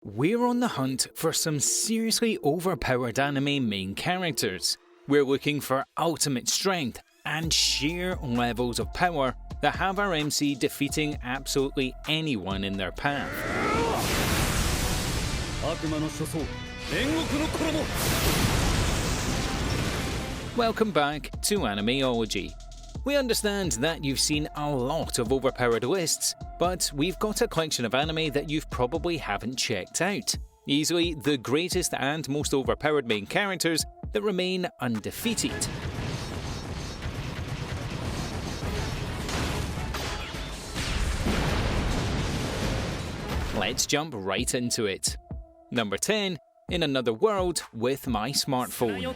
We're on the hunt for some seriously overpowered anime main characters. We're looking for ultimate strength and sheer levels of power that have our MC defeating absolutely anyone in their path. Welcome back to Animeology. We understand that you've seen a lot of overpowered lists, but we've got a collection of anime that you probably haven't checked out. Easily the greatest and most overpowered main characters that remain undefeated. Let's jump right into it. Number 10, In Another World with My Smartphone.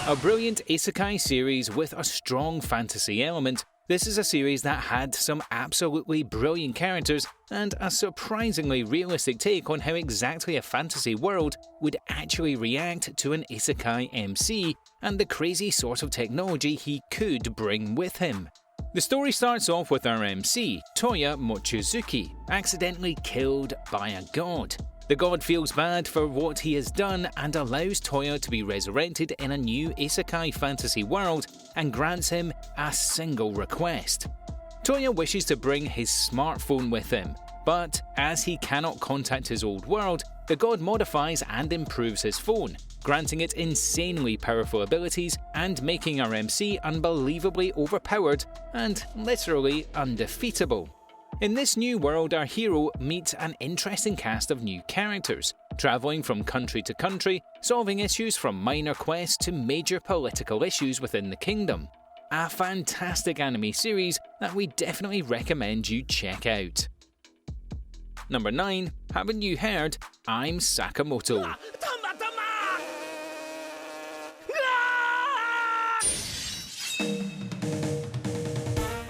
A brilliant isekai series with a strong fantasy element, this is a series that had some absolutely brilliant characters and a surprisingly realistic take on how exactly a fantasy world would actually react to an isekai MC and the crazy sort of technology he could bring with him. The story starts off with our MC, Toya Mochizuki, accidentally killed by a god. The god feels bad for what he has done and allows Toya to be resurrected in a new isekai fantasy world and grants him a single request. Toya wishes to bring his smartphone with him, but as he cannot contact his old world, the god modifies and improves his phone, granting it insanely powerful abilities and making our MC unbelievably overpowered and literally undefeatable. In this new world, our hero meets an interesting cast of new characters, travelling from country to country, solving issues from minor quests to major political issues within the kingdom. A fantastic anime series that we definitely recommend you check out. Number 9, haven't you heard? I'm Sakamoto.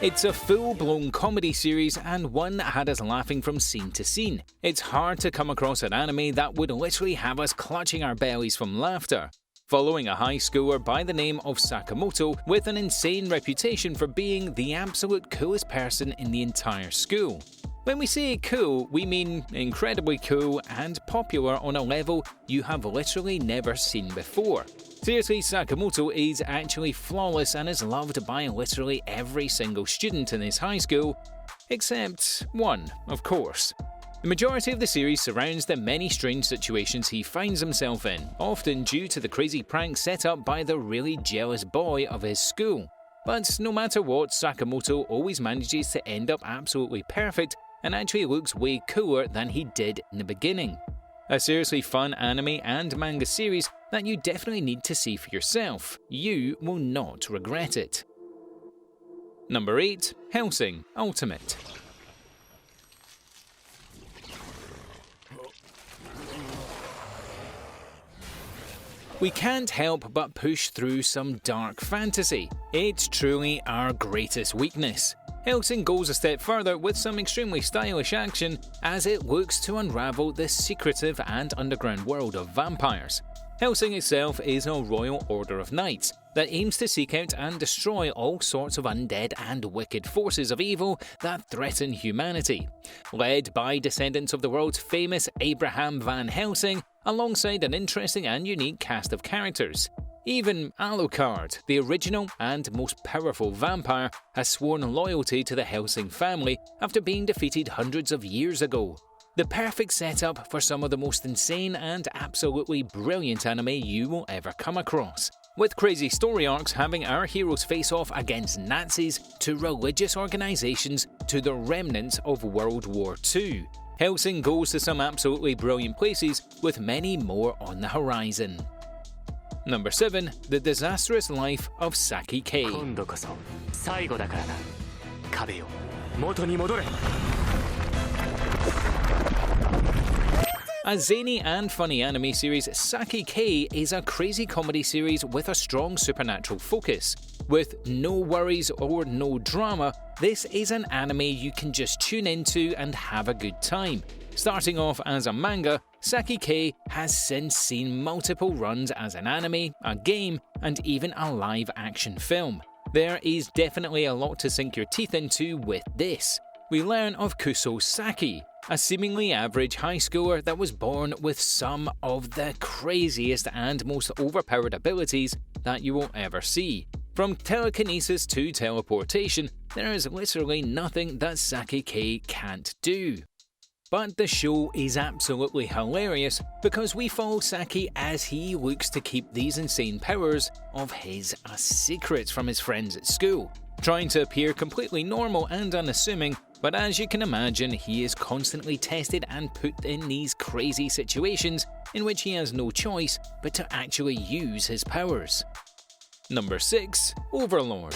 It's a full-blown comedy series and one that had us laughing from scene to scene. It's hard to come across an anime that would literally have us clutching our bellies from laughter. Following a high schooler by the name of Sakamoto with an insane reputation for being the absolute coolest person in the entire school. When we say cool, we mean incredibly cool and popular on a level you have literally never seen before. Seriously, Sakamoto is actually flawless and is loved by literally every single student in his high school, except one, of course. The majority of the series surrounds the many strange situations he finds himself in, often due to the crazy pranks set up by the really jealous boy of his school. But no matter what, Sakamoto always manages to end up absolutely perfect and actually looks way cooler than he did in the beginning. A seriously fun anime and manga series that you definitely need to see for yourself. You will not regret it. Number 8, Helsing Ultimate. We can't help but push through some dark fantasy. It's truly our greatest weakness. Helsing goes a step further with some extremely stylish action as it looks to unravel the secretive and underground world of vampires. Helsing itself is a royal order of knights that aims to seek out and destroy all sorts of undead and wicked forces of evil that threaten humanity. Led by descendants of the world's famous Abraham Van Helsing, alongside an interesting and unique cast of characters. Even Alucard, the original and most powerful vampire, has sworn loyalty to the Helsing family after being defeated hundreds of years ago. The perfect setup for some of the most insane and absolutely brilliant anime you will ever come across, with crazy story arcs having our heroes face off against Nazis to religious organizations to the remnants of World War II. Helsing goes to some absolutely brilliant places with many more on the horizon. Number 7, The Disastrous Life of Sakaki. A zany and funny anime series, Sakaki is a crazy comedy series with a strong supernatural focus. With no worries or no drama, this is an anime you can just tune into and have a good time. Starting off as a manga, Sakaki has since seen multiple runs as an anime, a game, and even a live-action film. There is definitely a lot to sink your teeth into with this. We learn of Kuso Saki, a seemingly average high schooler that was born with some of the craziest and most overpowered abilities that you will ever see. From telekinesis to teleportation, there is literally nothing that Sakaki can't do. But the show is absolutely hilarious because we follow Saki as he looks to keep these insane powers of his a secret from his friends at school, trying to appear completely normal and unassuming, but as you can imagine, he is constantly tested and put in these crazy situations in which he has no choice but to actually use his powers. Number 6. Overlord.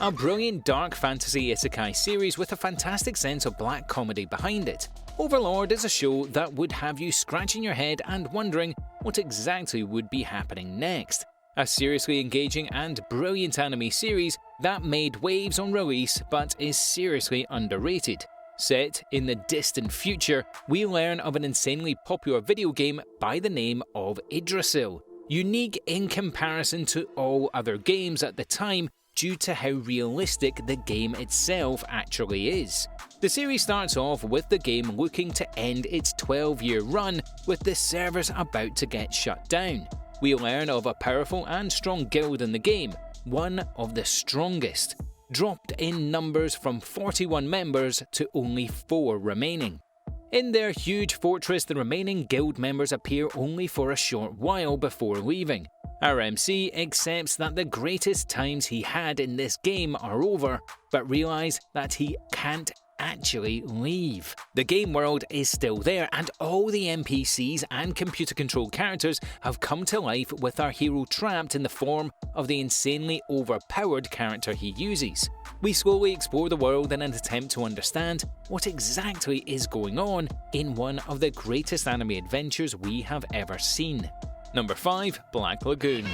A brilliant dark fantasy isekai series with a fantastic sense of black comedy behind it. Overlord is a show that would have you scratching your head and wondering what exactly would be happening next. A seriously engaging and brilliant anime series that made waves on release but is seriously underrated. Set in the distant future, we learn of an insanely popular video game by the name of Yggdrasil, unique in comparison to all other games at the time due to how realistic the game itself actually is. The series starts off with the game looking to end its 12-year run, with the servers about to get shut down. We learn of a powerful and strong guild in the game, one of the strongest, dropped in numbers from 41 members to only 4 remaining. In their huge fortress, the remaining guild members appear only for a short while before leaving. Our MC accepts that the greatest times he had in this game are over, but realises that he can't actually leave. The game world is still there, and all the NPCs and computer-controlled characters have come to life with our hero trapped in the form of the insanely overpowered character he uses. We slowly explore the world in an attempt to understand what exactly is going on in one of the greatest anime adventures we have ever seen. Number 5. Black Lagoon.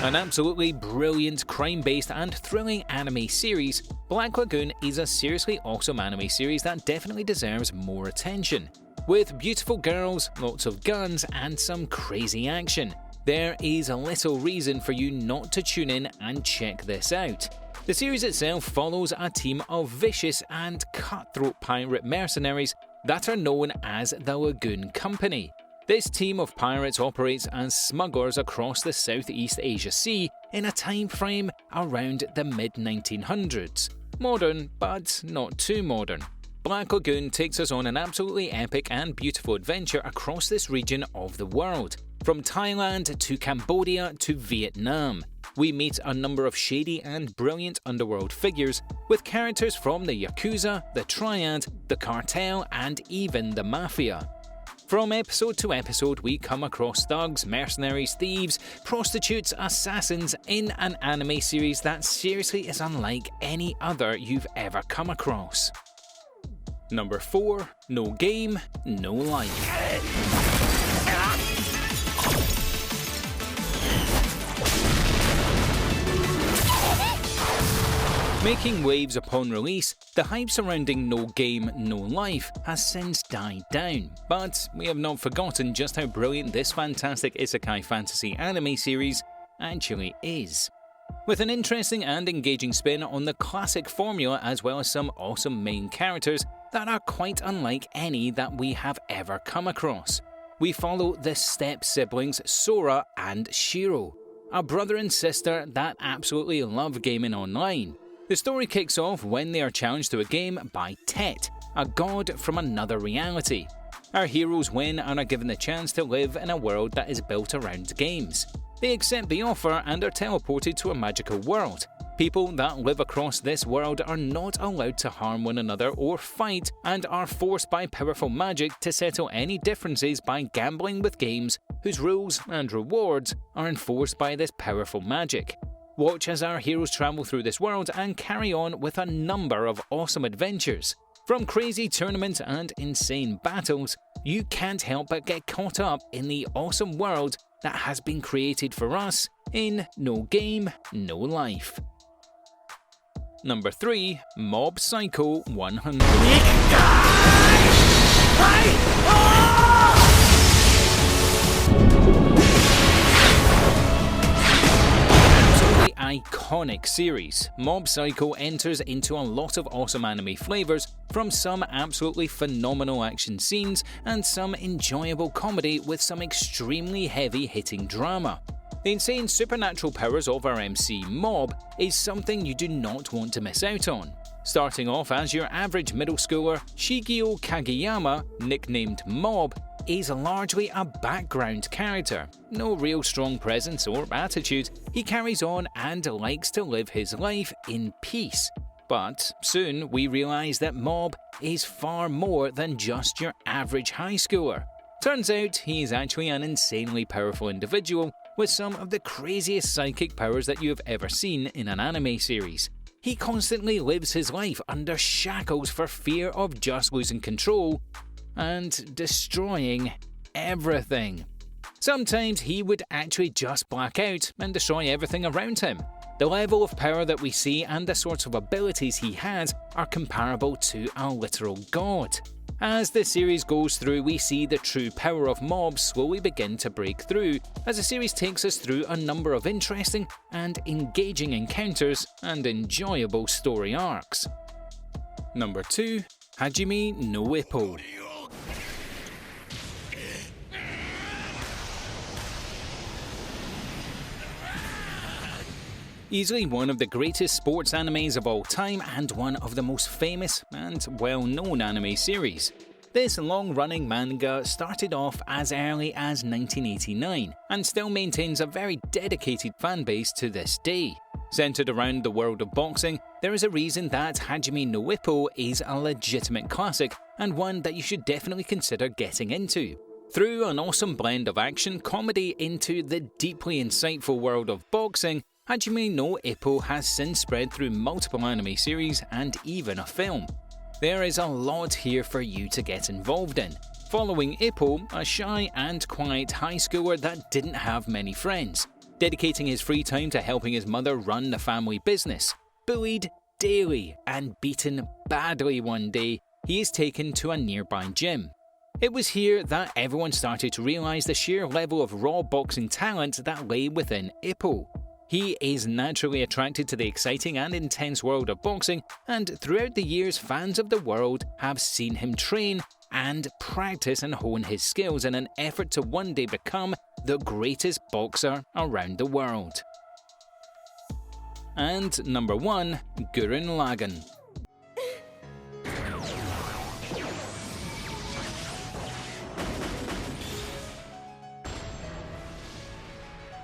An absolutely brilliant crime-based and thrilling anime series, Black Lagoon is a seriously awesome anime series that definitely deserves more attention. With beautiful girls, lots of guns, and some crazy action, there is a little reason for you not to tune in and check this out. The series itself follows a team of vicious and cutthroat pirate mercenaries that are known as the Lagoon Company. This team of pirates operates as smugglers across the Southeast Asia Sea in a time frame around the mid-1900s. Modern, but not too modern. Black Lagoon takes us on an absolutely epic and beautiful adventure across this region of the world. From Thailand to Cambodia to Vietnam, we meet a number of shady and brilliant underworld figures with characters from the Yakuza, the Triad, the Cartel, and even the Mafia. From episode to episode, we come across thugs, mercenaries, thieves, prostitutes, assassins in an anime series that seriously is unlike any other you've ever come across. Number 4. No Game, No Life. Making waves upon release, the hype surrounding No Game, No Life has since died down, but we have not forgotten just how brilliant this fantastic isekai fantasy anime series actually is. With an interesting and engaging spin on the classic formula as well as some awesome main characters that are quite unlike any that we have ever come across. We follow the step-siblings Sora and Shiro, a brother and sister that absolutely love gaming online. The story kicks off when they are challenged to a game by Tet, a god from another reality. Our heroes win and are given the chance to live in a world that is built around games. They accept the offer and are teleported to a magical world. People that live across this world are not allowed to harm one another or fight and are forced by powerful magic to settle any differences by gambling with games whose rules and rewards are enforced by this powerful magic. Watch as our heroes travel through this world and carry on with a number of awesome adventures. From crazy tournaments and insane battles, you can't help but get caught up in the awesome world that has been created for us in No Game, No Life. Number 3. Mob Psycho 100. Absolutely iconic series, Mob Psycho enters into a lot of awesome anime flavors, from some absolutely phenomenal action scenes and some enjoyable comedy with some extremely heavy-hitting drama. The insane supernatural powers of our MC Mob is something you do not want to miss out on. Starting off as your average middle schooler, Shigeo Kageyama, nicknamed Mob, is largely a background character. No real strong presence or attitude, he carries on and likes to live his life in peace. But soon we realise that Mob is far more than just your average high schooler. Turns out he is actually an insanely powerful individual with some of the craziest psychic powers that you have ever seen in an anime series. He constantly lives his life under shackles for fear of just losing control and destroying everything. Sometimes he would actually just black out and destroy everything around him. The level of power that we see and the sorts of abilities he has are comparable to a literal god. As the series goes through, we see the true power of Mob slowly begin to break through, as the series takes us through a number of interesting and engaging encounters and enjoyable story arcs. Number 2. Hajime No Whipple. Easily one of the greatest sports animes of all time and one of the most famous and well-known anime series. This long-running manga started off as early as 1989 and still maintains a very dedicated fanbase to this day. Centered around the world of boxing, there is a reason that Hajime No Whipple is a legitimate classic and one that you should definitely consider getting into. Through an awesome blend of action, comedy into the deeply insightful world of boxing, Hajime no Ippo has since spread through multiple anime series and even a film. There is a lot here for you to get involved in. Following Ippo, a shy and quiet high schooler that didn't have many friends, dedicating his free time to helping his mother run the family business. Bullied daily and beaten badly one day, he is taken to a nearby gym. It was here that everyone started to realise the sheer level of raw boxing talent that lay within Ippo. He is naturally attracted to the exciting and intense world of boxing, and throughout the years fans of the world have seen him train and practice and hone his skills in an effort to one day become the greatest boxer around the world. And number 1, Gurren Lagann.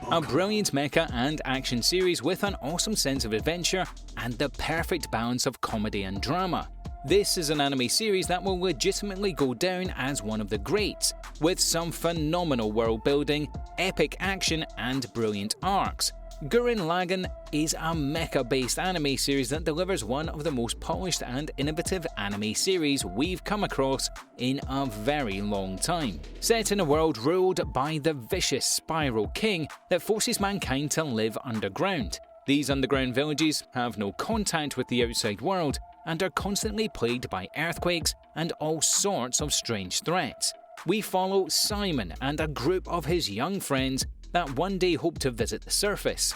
A brilliant mecha and action series with an awesome sense of adventure and the perfect balance of comedy and drama. This is an anime series that will legitimately go down as one of the greats, with some phenomenal world building, epic action and brilliant arcs. Gurren Lagann is a mecha-based anime series that delivers one of the most polished and innovative anime series we've come across in a very long time. Set in a world ruled by the vicious Spiral King that forces mankind to live underground. These underground villages have no contact with the outside world and are constantly plagued by earthquakes and all sorts of strange threats. We follow Simon and a group of his young friends that one day hope to visit the surface.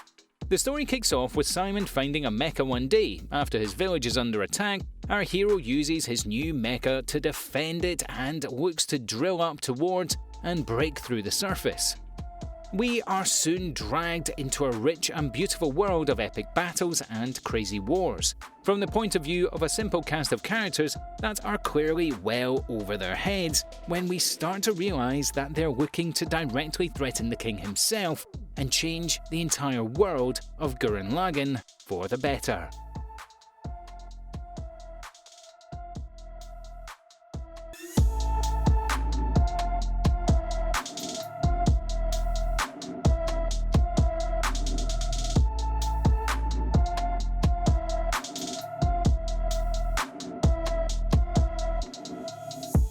The story kicks off with Simon finding a mecha one day. After his village is under attack, our hero uses his new mecha to defend it and looks to drill up towards and break through the surface. We are soon dragged into a rich and beautiful world of epic battles and crazy wars, from the point of view of a simple cast of characters that are clearly well over their heads when we start to realise that they're looking to directly threaten the king himself and change the entire world of Gurren Lagann for the better.